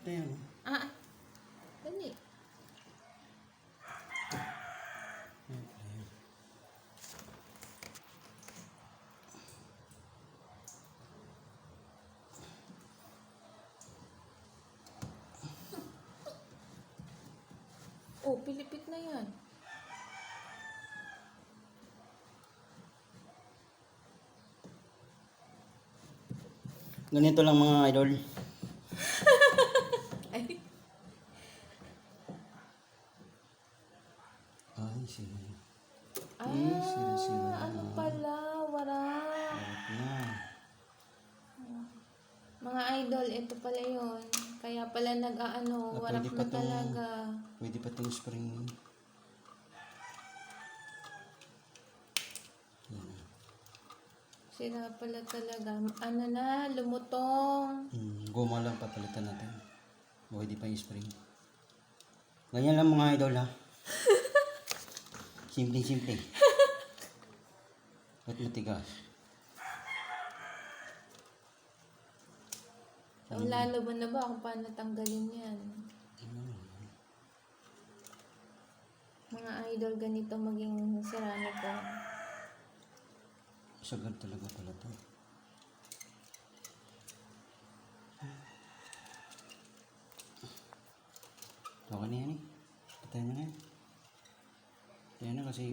Ito yan. Ah, dali. Oh, pilipit na yan. Ganito lang mga idol. Ay, Ay, sige. ano pala, wala. Dapat na. Mga idol, ito pala yun. Kaya pala nag-aano, warak Pwede na pa tong, talaga. pwede pa tong spring. Yan. Sira pala talaga. Ano na, lumutong. Goma lang papalitan natin. Pwede pa yung spring. Ganyan lang mga idol ha. Simple. Ba't matigas? Lalo mo na ba kung paano tanggalin yan? Mga idol, ganito maging ceramic. Sagad talaga pala to. Okay na yan eh. Patay na yan. Kaya na kasi